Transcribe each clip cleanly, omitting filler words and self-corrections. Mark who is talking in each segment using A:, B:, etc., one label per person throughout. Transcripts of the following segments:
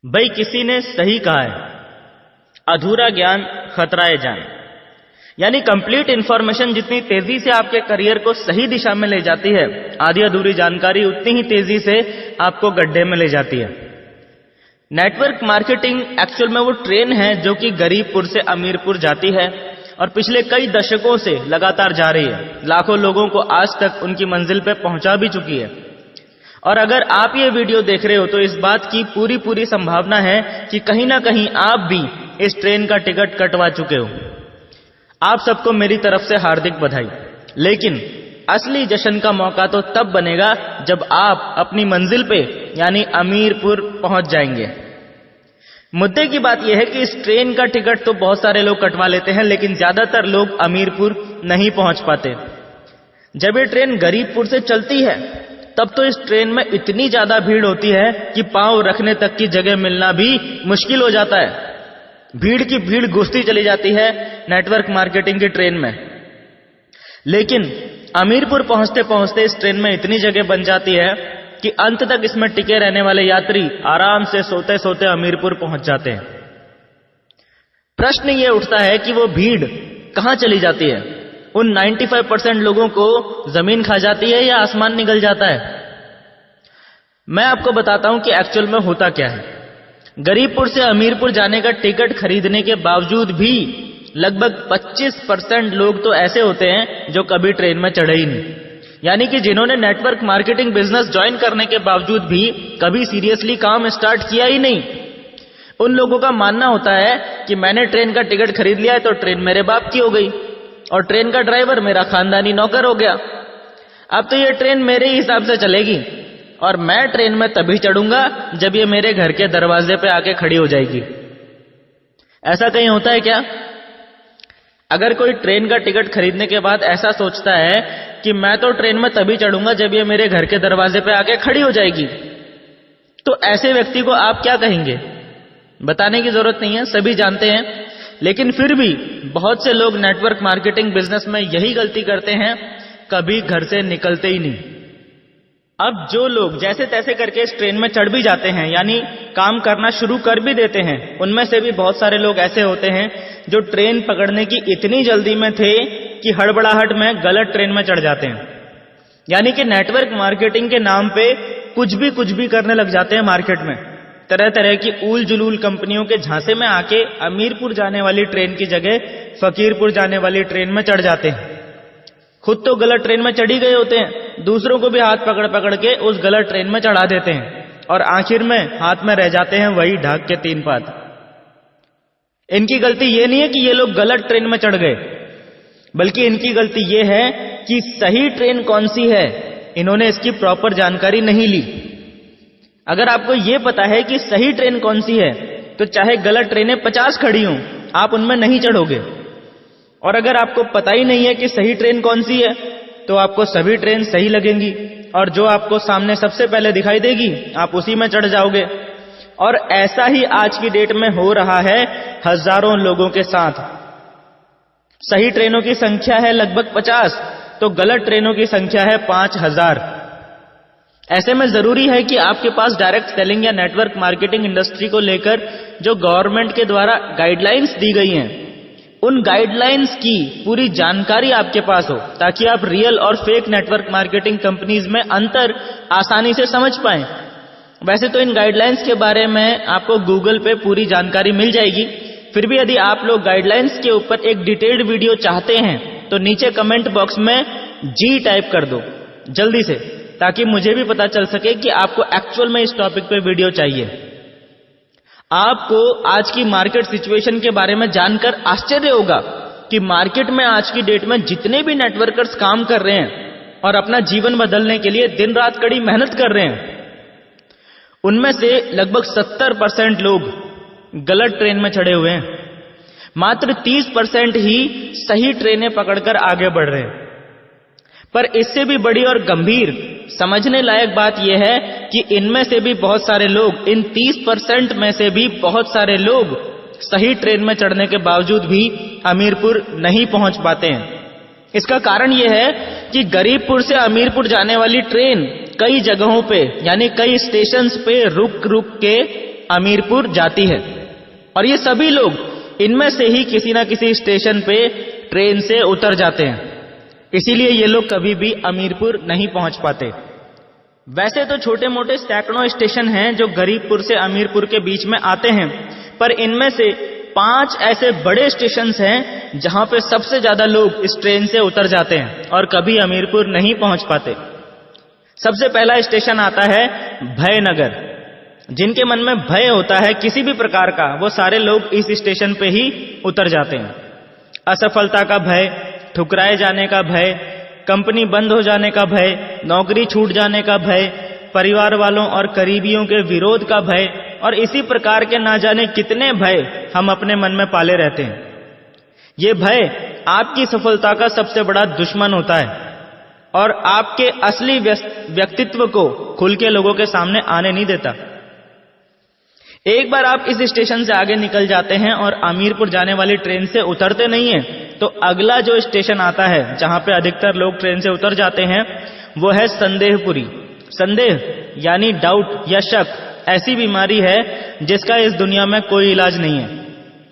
A: भाई किसी ने सही कहा है, अधूरा ज्ञान खतराए जान। यानी कंप्लीट इंफॉर्मेशन जितनी तेजी से आपके करियर को सही दिशा में ले जाती है, आधी अधूरी जानकारी उतनी ही तेजी से आपको गड्ढे में ले जाती है। नेटवर्क मार्केटिंग एक्चुअल में वो ट्रेन है जो कि गरीबपुर से अमीरपुर जाती है और पिछले कई दशकों से लगातार जा रही है। लाखों लोगों को आज तक उनकी मंजिल पे पहुंचा भी चुकी है। और अगर आप ये वीडियो देख रहे हो तो इस बात की पूरी संभावना है कि कहीं ना कहीं आप भी इस ट्रेन का टिकट कटवा चुके हो। आप सबको मेरी तरफ से हार्दिक बधाई। लेकिन असली जश्न का मौका तो तब बनेगा जब आप अपनी मंजिल पे यानी अमीरपुर पहुंच जाएंगे। मुद्दे की बात यह है कि इस ट्रेन का टिकट तो बहुत सारे लोग कटवा लेते हैं, लेकिन ज्यादातर लोग अमीरपुर नहीं पहुंच पाते। जब ये ट्रेन गरीबपुर से चलती है तब तो इस ट्रेन में इतनी ज्यादा भीड़ होती है कि पांव रखने तक की जगह मिलना भी मुश्किल हो जाता है। भीड़ की भीड़ घुसती चली जाती है नेटवर्क मार्केटिंग की ट्रेन में। लेकिन अमीरपुर पहुंचते पहुंचते इस ट्रेन में इतनी जगह बन जाती है कि अंत तक इसमें टिके रहने वाले यात्री आराम से सोते सोते अमीरपुर पहुंच जाते हैं। प्रश्न ये उठता है कि वो भीड़ कहां चली जाती है? उन 95% लोगों को जमीन खा जाती है या आसमान निगल जाता है? मैं आपको बताता हूं कि एक्चुअल में होता क्या है। गरीबपुर से अमीरपुर जाने का टिकट खरीदने के बावजूद भी लगभग 25% लोग तो ऐसे होते हैं जो कभी ट्रेन में चढ़े ही नहीं। यानी कि जिन्होंने नेटवर्क मार्केटिंग बिजनेस ज्वाइन करने के बावजूद भी कभी सीरियसली काम स्टार्ट किया ही नहीं। उन लोगों का मानना होता है कि मैंने ट्रेन का टिकट खरीद लिया है तो ट्रेन मेरे बाप की हो गई और ट्रेन का ड्राइवर मेरा खानदानी नौकर हो गया। अब तो ये ट्रेन मेरे ही हिसाब से चलेगी और मैं ट्रेन में तभी चढ़ूंगा जब ये मेरे घर के दरवाजे पे आके खड़ी हो जाएगी। ऐसा कहीं होता है क्या? अगर कोई ट्रेन का टिकट खरीदने के बाद ऐसा सोचता है कि मैं तो ट्रेन में तभी चढ़ूंगा जब ये मेरे घर के दरवाजे पे आके खड़ी हो जाएगी, तो ऐसे व्यक्ति को आप क्या कहेंगे? बताने की जरूरत नहीं है, सभी जानते हैं। लेकिन फिर भी बहुत से लोग नेटवर्क मार्केटिंग बिजनेस में यही गलती करते हैं, कभी घर से निकलते ही नहीं। अब जो लोग जैसे तैसे करके इस ट्रेन में चढ़ भी जाते हैं, यानी काम करना शुरू कर भी देते हैं, उनमें से भी बहुत सारे लोग ऐसे होते हैं जो ट्रेन पकड़ने की इतनी जल्दी में थे कि हड़बड़ाहट में गलत ट्रेन में चढ़ जाते हैं। यानी कि नेटवर्क मार्केटिंग के नाम पे कुछ भी करने लग जाते हैं मार्केट में। तरह तरह की ऊल जुलूल कंपनियों के झांसे में आके अमीरपुर जाने वाली ट्रेन की जगह फकीरपुर जाने वाली ट्रेन में चढ़ जाते हैं। खुद तो गलत ट्रेन में चढ़ी गए होते हैं, दूसरों को भी हाथ पकड़ के उस गलत ट्रेन में चढ़ा देते हैं और आखिर में हाथ में रह जाते हैं वही ढाक के 3 पात। इनकी गलती ये नहीं है कि ये लोग गलत ट्रेन में चढ़ गए, बल्कि इनकी गलती ये है कि सही ट्रेन कौन सी है इन्होंने इसकी प्रॉपर जानकारी नहीं ली। अगर आपको यह पता है कि सही ट्रेन कौन सी है तो चाहे गलत ट्रेनें 50 खड़ी हों, आप उनमें नहीं चढ़ोगे। और अगर आपको पता ही नहीं है कि सही ट्रेन कौन सी है तो आपको सभी ट्रेन सही लगेंगी और जो आपको सामने सबसे पहले दिखाई देगी आप उसी में चढ़ जाओगे। और ऐसा ही आज की डेट में हो रहा है हजारों लोगों के साथ। सही ट्रेनों की संख्या है लगभग 50 तो गलत ट्रेनों की संख्या है 5000। ऐसे में जरूरी है कि आपके पास डायरेक्ट सेलिंग या नेटवर्क मार्केटिंग इंडस्ट्री को लेकर जो गवर्नमेंट के द्वारा गाइडलाइंस दी गई हैं, उन गाइडलाइंस की पूरी जानकारी आपके पास हो ताकि आप रियल और फेक नेटवर्क मार्केटिंग कंपनीज में अंतर आसानी से समझ पाएं। वैसे तो इन गाइडलाइंस के बारे में आपको गूगल पे पूरी जानकारी मिल जाएगी, फिर भी यदि आप लोग गाइडलाइंस के ऊपर एक डिटेल्ड वीडियो चाहते हैं तो नीचे कमेंट बॉक्स में जी टाइप कर दो जल्दी से, ताकि मुझे भी पता चल सके कि आपको एक्चुअल में इस टॉपिक पे वीडियो चाहिए। आपको आज की मार्केट सिचुएशन के बारे में जानकर आश्चर्य होगा कि मार्केट में आज की डेट में जितने भी नेटवर्कर्स काम कर रहे हैं और अपना जीवन बदलने के लिए दिन रात कड़ी मेहनत कर रहे हैं, उनमें से लगभग 70% लोग गलत ट्रेन में चढ़े हुए हैं। मात्र 30% ही सही ट्रेनें पकड़कर आगे बढ़ रहे हैं। पर इससे भी बड़ी और गंभीर समझने लायक बात यह है कि इनमें से भी बहुत सारे लोग, इन 30% में से भी बहुत सारे लोग सही ट्रेन में चढ़ने के बावजूद भी अमीरपुर नहीं पहुंच पाते हैं। इसका कारण यह है कि गरीबपुर से अमीरपुर जाने वाली ट्रेन कई जगहों पे यानी कई स्टेशंस पे रुक रुक के अमीरपुर जाती है। और ये सभी लोग इनमें से ही किसी ना किसी स्टेशन पे ट्रेन से उतर जाते हैं, इसीलिए ये लोग कभी भी अमीरपुर नहीं पहुंच पाते। वैसे तो छोटे मोटे सैकड़ों स्टेशन हैं जो गरीबपुर से अमीरपुर के बीच में आते हैं, पर इनमें से 5 ऐसे बड़े स्टेशंस हैं जहां पे सबसे ज्यादा लोग इस ट्रेन से उतर जाते हैं और कभी अमीरपुर नहीं पहुंच पाते। सबसे पहला स्टेशन आता है भयनगर। जिनके मन में भय होता है किसी भी प्रकार का, वो सारे लोग इस स्टेशन पे ही उतर जाते हैं। असफलता का भय, ठुकराए जाने का भय, कंपनी बंद हो जाने का भय, नौकरी छूट जाने का भय, परिवार वालों और करीबियों के विरोध का भय, और इसी प्रकार के ना जाने कितने भय हम अपने मन में पाले रहते हैं। ये भय आपकी सफलता का सबसे बड़ा दुश्मन होता है और आपके असली व्यक्तित्व को खुल के लोगों के सामने आने नहीं देता। एक बार आप इस स्टेशन से आगे निकल जाते हैं और अमीरपुर जाने वाली ट्रेन से उतरते नहीं हैं, तो अगला जो स्टेशन आता है जहां पे अधिकतर लोग ट्रेन से उतर जाते हैं वो है संदेहपुरी। संदेह यानी डाउट या शक ऐसी बीमारी है जिसका इस दुनिया में कोई इलाज नहीं है।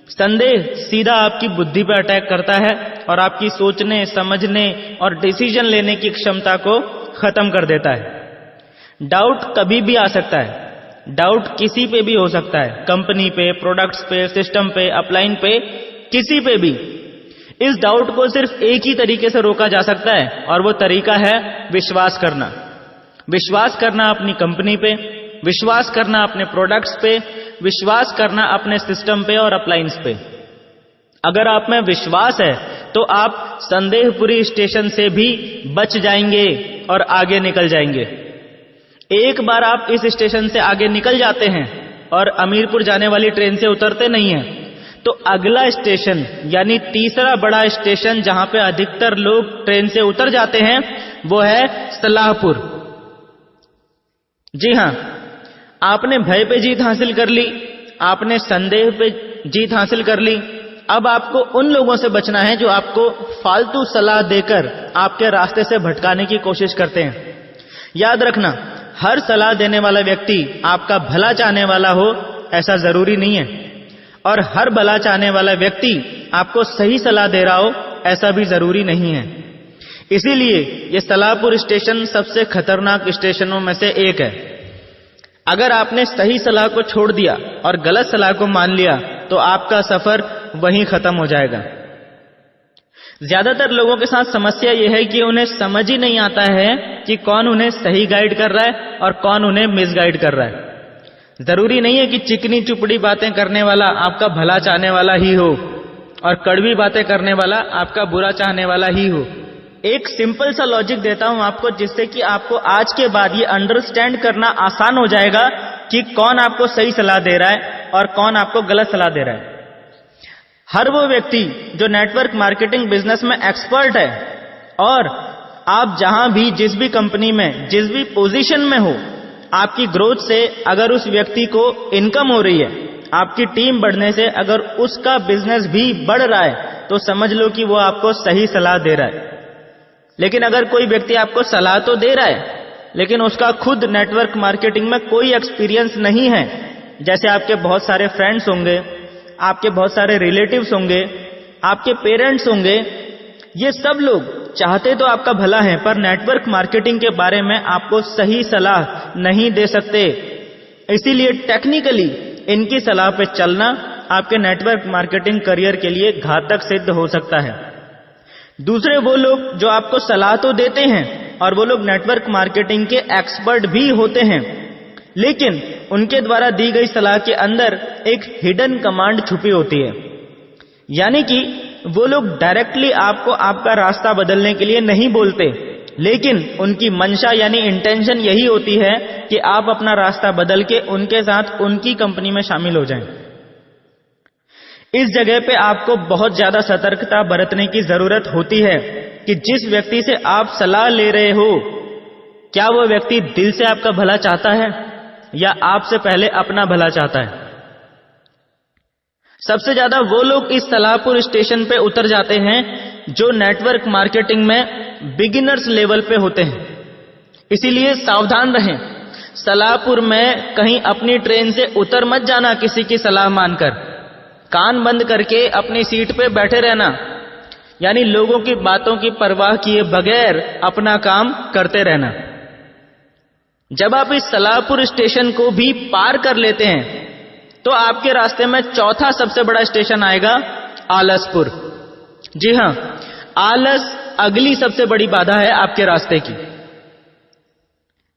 A: संदेह सीधा आपकी बुद्धि पर अटैक करता है और आपकी सोचने, समझने और डिसीजन लेने की क्षमता को खत्म कर देता है। डाउट कभी भी आ सकता है, डाउट किसी पे भी हो सकता है, कंपनी पे, प्रोडक्ट्स पे, सिस्टम पे, अपलाइन पे, किसी पे भी। इस डाउट को सिर्फ एक ही तरीके से रोका जा सकता है और वो तरीका है विश्वास करना। विश्वास करना अपनी कंपनी पे, विश्वास करना अपने प्रोडक्ट्स पे, विश्वास करना अपने सिस्टम पे और अपलाइंस पे। अगर आप में विश्वास है तो आप संदेहपुरी स्टेशन से भी बच जाएंगे और आगे निकल जाएंगे। एक बार आप इस स्टेशन से आगे निकल जाते हैं और अमीरपुर जाने वाली ट्रेन से उतरते नहीं हैं, तो अगला स्टेशन यानी तीसरा बड़ा स्टेशन जहां पे अधिकतर लोग ट्रेन से उतर जाते हैं वो है सलाहपुर। जी हां, आपने भय पे जीत हासिल कर ली, आपने संदेह पे जीत हासिल कर ली। अब आपको उन लोगों से बचना है जो आपको फालतू सलाह देकर आपके रास्ते से भटकाने की कोशिश करते हैं। याद रखना, हर सलाह देने वाला व्यक्ति आपका भला चाहने वाला हो ऐसा जरूरी नहीं है, और हर भला चाहने वाला व्यक्ति आपको सही सलाह दे रहा हो ऐसा भी जरूरी नहीं है। इसीलिए ये सलाहपुर स्टेशन सबसे खतरनाक स्टेशनों में से एक है। अगर आपने सही सलाह को छोड़ दिया और गलत सलाह को मान लिया तो आपका सफर वहीं खत्म हो जाएगा। ज्यादातर लोगों के साथ समस्या यह है कि उन्हें समझ ही नहीं आता है कि कौन उन्हें सही गाइड कर रहा है और कौन उन्हें मिसगाइड कर रहा है। जरूरी नहीं है कि चिकनी चुपड़ी बातें करने वाला आपका भला चाहने वाला ही हो और कड़वी बातें करने वाला आपका बुरा चाहने वाला ही हो। एक सिंपल सा लॉजिक देता हूं आपको, जिससे कि आपको आज के बाद ये अंडरस्टैंड करना आसान हो जाएगा कि कौन आपको सही सलाह दे रहा है और कौन आपको गलत सलाह दे रहा है। हर वो व्यक्ति जो नेटवर्क मार्केटिंग बिजनेस में एक्सपर्ट है, और आप जहां भी, जिस भी कंपनी में, जिस भी पोजीशन में हो, आपकी ग्रोथ से अगर उस व्यक्ति को इनकम हो रही है, आपकी टीम बढ़ने से अगर उसका बिजनेस भी बढ़ रहा है, तो समझ लो कि वो आपको सही सलाह दे रहा है। लेकिन अगर कोई व्यक्ति आपको सलाह तो दे रहा है लेकिन उसका खुद नेटवर्क मार्केटिंग में कोई एक्सपीरियंस नहीं है, जैसे आपके बहुत सारे फ्रेंड्स होंगे, आपके बहुत सारे रिलेटिव्स होंगे, आपके पेरेंट्स होंगे, ये सब लोग चाहते तो आपका भला है पर नेटवर्क मार्केटिंग के बारे में आपको सही सलाह नहीं दे सकते। इसीलिए टेक्निकली इनकी सलाह पे चलना आपके नेटवर्क मार्केटिंग करियर के लिए घातक सिद्ध हो सकता है। दूसरे वो लोग जो आपको सलाह तो देते हैं और वो लोग नेटवर्क मार्केटिंग के एक्सपर्ट भी होते हैं, लेकिन उनके द्वारा दी गई सलाह के अंदर एक हिडन कमांड छुपी होती है। यानी कि वो लोग डायरेक्टली आपको आपका रास्ता बदलने के लिए नहीं बोलते, लेकिन उनकी मंशा यानी इंटेंशन यही होती है कि आप अपना रास्ता बदल के उनके साथ उनकी कंपनी में शामिल हो जाएं। इस जगह पे आपको बहुत ज्यादा सतर्कता बरतने की जरूरत होती है कि जिस व्यक्ति से आप सलाह ले रहे हो, क्या वो व्यक्ति दिल से आपका भला चाहता है या आपसे पहले अपना भला चाहता है। सबसे ज्यादा वो लोग इस सलाहपुर स्टेशन पे उतर जाते हैं जो नेटवर्क मार्केटिंग में बिगिनर्स लेवल पे होते हैं। इसीलिए सावधान रहें। सलाहपुर में कहीं अपनी ट्रेन से उतर मत जाना किसी की सलाह मानकर, कान बंद करके अपनी सीट पे बैठे रहना, यानी लोगों की बातों की परवाह किए बगैर अपना काम करते रहना। जब आप इस सलाहपुर स्टेशन को भी पार कर लेते हैं तो आपके रास्ते में चौथा सबसे बड़ा स्टेशन आएगा आलसपुर। जी हां, आलस अगली सबसे बड़ी बाधा है आपके रास्ते की।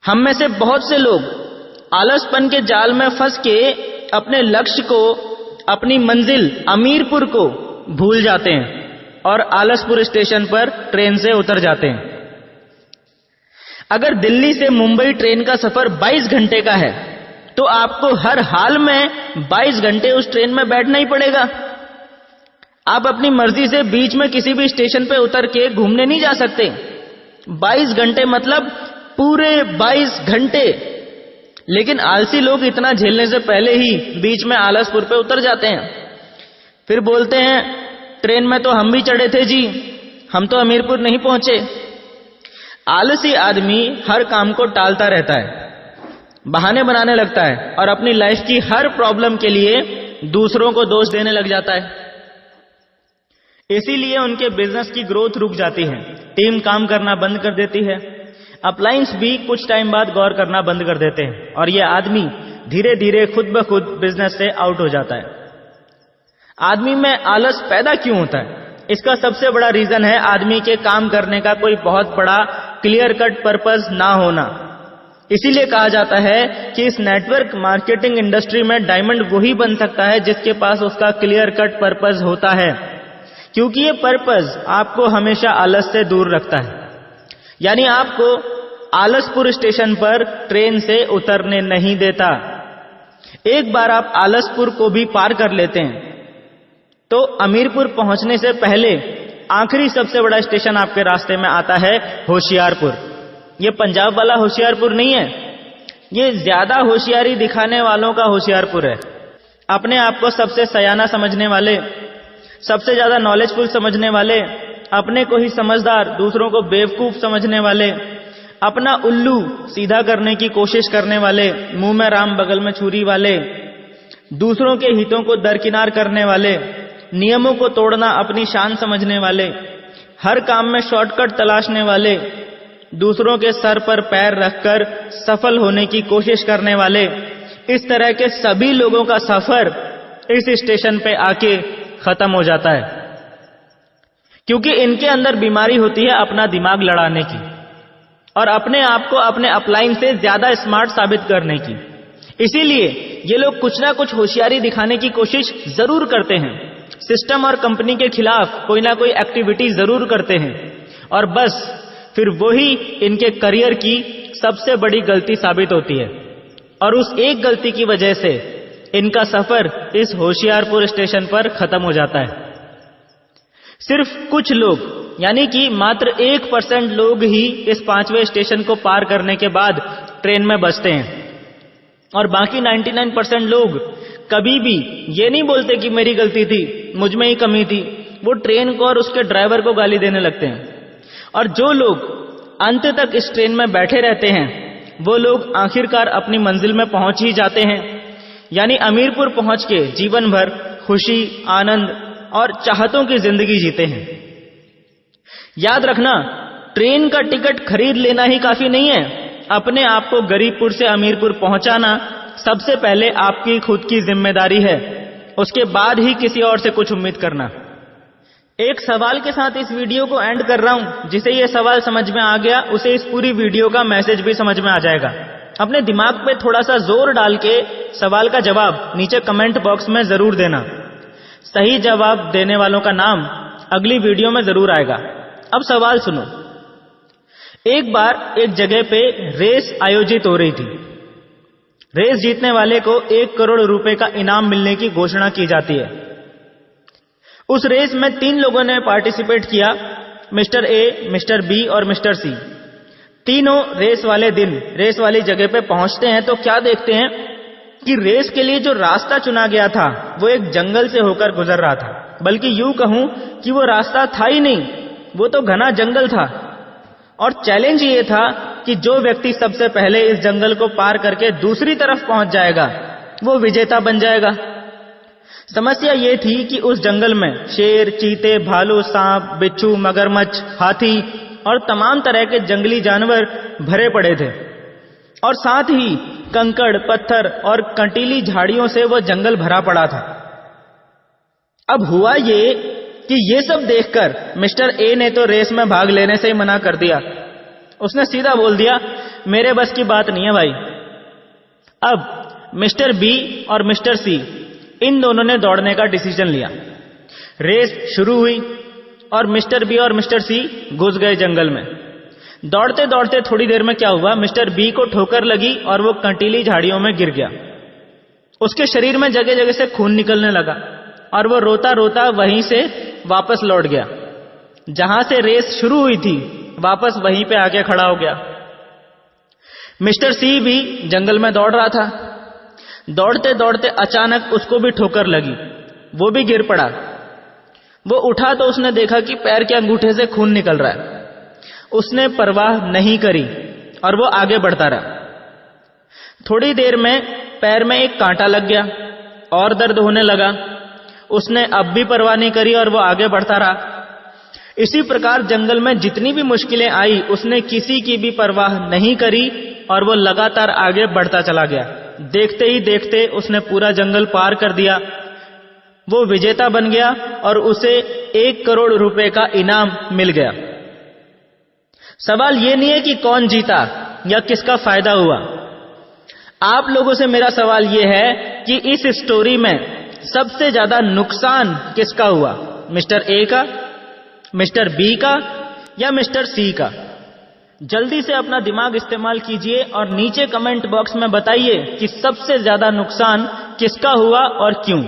A: हम में से बहुत से लोग आलसपन के जाल में फंस के अपने लक्ष्य को, अपनी मंजिल अमीरपुर को भूल जाते हैं और आलसपुर स्टेशन पर ट्रेन से उतर जाते हैं। अगर दिल्ली से मुंबई ट्रेन का सफर 22 घंटे का है तो आपको हर हाल में 22 घंटे उस ट्रेन में बैठना ही पड़ेगा। आप अपनी मर्जी से बीच में किसी भी स्टेशन पे उतर के घूमने नहीं जा सकते। 22 घंटे मतलब पूरे 22 घंटे। लेकिन आलसी लोग इतना झेलने से पहले ही बीच में आलसपुर पे उतर जाते हैं। फिर बोलते हैं ट्रेन में तो हम भी चढ़े थे जी, हम तो अमीरपुर नहीं पहुंचे। आलसी आदमी हर काम को टालता रहता है, बहाने बनाने लगता है और अपनी लाइफ की हर प्रॉब्लम के लिए दूसरों को दोष देने लग जाता है। इसीलिए उनके बिजनेस की ग्रोथ रुक जाती है, टीम काम करना बंद कर देती है, अपलायंस भी कुछ टाइम बाद गौर करना बंद कर देते हैं और यह आदमी धीरे धीरे खुद ब खुद बिजनेस से आउट हो जाता है। आदमी में आलस पैदा क्यों होता है? इसका सबसे बड़ा रीजन है आदमी के काम करने का कोई बहुत बड़ा क्लियर कट पर्पस ना होना। इसीलिए कहा जाता है कि इस नेटवर्क मार्केटिंग इंडस्ट्री में डायमंड वही बन सकता है जिसके पास उसका क्लियर कट पर्पस होता है, क्योंकि ये पर्पस आपको हमेशा आलस से दूर रखता है। यानी आपको आलसपुर स्टेशन पर ट्रेन से उतरने नहीं देता। एक बार आप आलसपुर को भी पार कर लेते हैं तो अमीरपुर पहुंचने से पहले आखिरी सबसे बड़ा स्टेशन आपके रास्ते में आता है होशियारपुर। ये पंजाब वाला होशियारपुर नहीं है, ये ज्यादा होशियारी दिखाने वालों का होशियारपुर है। अपने आप को सबसे सयाना समझने वाले, सबसे ज्यादा नॉलेजफुल समझने वाले, अपने को ही समझदार, दूसरों को बेवकूफ समझने वाले, अपना उल्लू सीधा करने की कोशिश करने वाले, मुंह में राम बगल में छुरी वाले, दूसरों के हितों को दरकिनार करने वाले, नियमों को तोड़ना अपनी शान समझने वाले, हर काम में शॉर्टकट तलाशने वाले, दूसरों के सर पर पैर रखकर सफल होने की कोशिश करने वाले, इस तरह के सभी लोगों का सफर इस स्टेशन पे आके खत्म हो जाता है, क्योंकि इनके अंदर बीमारी होती है अपना दिमाग लड़ाने की और अपने आप को अपने अपलाइन से ज्यादा स्मार्ट साबित करने की। इसीलिए ये लोग कुछ ना कुछ होशियारी दिखाने की कोशिश जरूर करते हैं, सिस्टम और कंपनी के खिलाफ कोई ना कोई एक्टिविटी जरूर करते हैं और बस फिर वही इनके करियर की सबसे बड़ी गलती साबित होती है और उस एक गलती की वजह से इनका सफर इस होशियारपुर स्टेशन पर खत्म हो जाता है। सिर्फ कुछ लोग यानी कि मात्र 1% लोग ही इस 5वें स्टेशन को पार करने के बाद ट्रेन में बचते हैं और बाकी 99% लोग कभी भी ये नहीं बोलते कि मेरी गलती थी, मुझ में ही कमी थी। वो ट्रेन को और उसके ड्राइवर को गाली देने लगते हैं और जो लोग अंत तक इस ट्रेन में बैठे रहते हैं वो लोग आखिरकार अपनी मंजिल में पहुंच ही जाते हैं, यानी अमीरपुर पहुंच के जीवन भर खुशी, आनंद और चाहतों की जिंदगी जीते हैं। याद रखना, ट्रेन का टिकट खरीद लेना ही काफी नहीं है। अपने आप को गरीबपुर से अमीरपुर पहुंचाना सबसे पहले आपकी खुद की जिम्मेदारी है, उसके बाद ही किसी और से कुछ उम्मीद करना। एक सवाल के साथ इस वीडियो को एंड कर रहा हूं। जिसे ये सवाल समझ में आ गया उसे इस पूरी वीडियो का मैसेज भी समझ में आ जाएगा। अपने दिमाग पे थोड़ा सा जोर डाल के सवाल का जवाब नीचे कमेंट बॉक्स में जरूर देना। सही जवाब देने वालों का नाम अगली वीडियो में जरूर आएगा। अब सवाल सुनो। एक बार एक जगह पे रेस आयोजित हो रही थी। रेस जीतने वाले को 1 करोड़ रुपए का इनाम मिलने की घोषणा की जाती है। उस रेस में 3 लोगों ने पार्टिसिपेट किया, मिस्टर ए, मिस्टर बी और मिस्टर सी। तीनों रेस वाले दिन रेस वाली जगह पे पहुंचते हैं तो क्या देखते हैं कि रेस के लिए जो रास्ता चुना गया था वो एक जंगल से होकर गुजर रहा था, बल्कि यूं कहूं कि वो रास्ता था ही नहीं, वो तो घना जंगल था। और चैलेंज ये था कि जो व्यक्ति सबसे पहले इस जंगल को पार करके दूसरी तरफ पहुंच जाएगा वो विजेता बन जाएगा। समस्या ये थी कि उस जंगल में शेर, चीते, भालू, सांप, बिच्छू, मगरमच्छ, हाथी और तमाम तरह के जंगली जानवर भरे पड़े थे और साथ ही कंकड़, पत्थर और कंटीली झाड़ियों से वो जंगल भरा पड़ा था। अब हुआ ये कि ये सब देखकर मिस्टर ए ने तो रेस में भाग लेने से ही मना कर दिया। उसने सीधा बोल दिया, मेरे बस की बात नहीं है भाई। अब मिस्टर बी और मिस्टर सी इन दोनों ने दौड़ने का डिसीजन लिया। रेस शुरू हुई और मिस्टर बी और मिस्टर सी घुस गए जंगल में। दौड़ते दौड़ते थोड़ी देर में क्या हुआ, मिस्टर बी को ठोकर लगी और वो कंटीली झाड़ियों में गिर गया। उसके शरीर में जगह जगह से खून निकलने लगा और वो रोता रोता वहीं से वापस लौट गया। जहां से रेस शुरू हुई थी वापस वहीं पे आके खड़ा हो गया। मिस्टर सी भी जंगल में दौड़ रहा था। दौड़ते दौड़ते अचानक उसको भी ठोकर लगी, वो भी गिर पड़ा। वो उठा तो उसने देखा कि पैर के अंगूठे से खून निकल रहा है। उसने परवाह नहीं करी और वो आगे बढ़ता रहा। थोड़ी देर में पैर में एक कांटा लग गया और दर्द होने लगा। उसने अब भी परवाह नहीं करी और वो आगे बढ़ता रहा। इसी प्रकार जंगल में जितनी भी मुश्किलें आई उसने किसी की भी परवाह नहीं करी और वो लगातार आगे बढ़ता चला गया। देखते ही देखते उसने पूरा जंगल पार कर दिया। वो विजेता बन गया और उसे 1 करोड़ रुपए का इनाम मिल गया। सवाल ये नहीं है कि कौन जीता या किसका फायदा हुआ। आप लोगों से मेरा सवाल ये है कि इस स्टोरी में सबसे ज्यादा नुकसान किसका हुआ, मिस्टर ए का, मिस्टर बी का या मिस्टर सी का? जल्दी से अपना दिमाग इस्तेमाल कीजिए और नीचे कमेंट बॉक्स में बताइए कि सबसे ज्यादा नुकसान किसका हुआ और क्यों।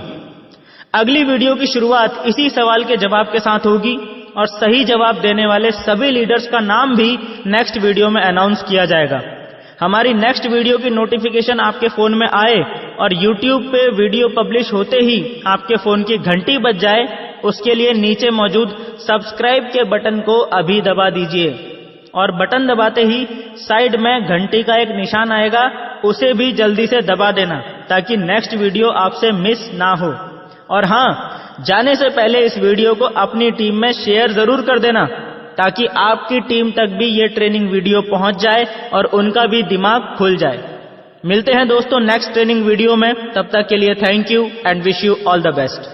A: अगली वीडियो की शुरुआत इसी सवाल के जवाब के साथ होगी और सही जवाब देने वाले सभी लीडर्स का नाम भी नेक्स्ट वीडियो में अनाउंस किया जाएगा। हमारी नेक्स्ट वीडियो की नोटिफिकेशन आपके फोन में आए और YouTube पे वीडियो पब्लिश होते ही आपके फोन की घंटी बज जाए, उसके लिए नीचे मौजूद सब्सक्राइब के बटन को अभी दबा दीजिए और बटन दबाते ही साइड में घंटी का एक निशान आएगा, उसे भी जल्दी से दबा देना ताकि नेक्स्ट वीडियो आपसे मिस ना हो। और हाँ, जाने से पहले इस वीडियो को अपनी टीम में शेयर जरूर कर देना ताकि आपकी टीम तक भी ये ट्रेनिंग वीडियो पहुंच जाए और उनका भी दिमाग खुल जाए। मिलते हैं दोस्तों नेक्स्ट ट्रेनिंग वीडियो में, तब तक के लिए thank you and wish you all the best.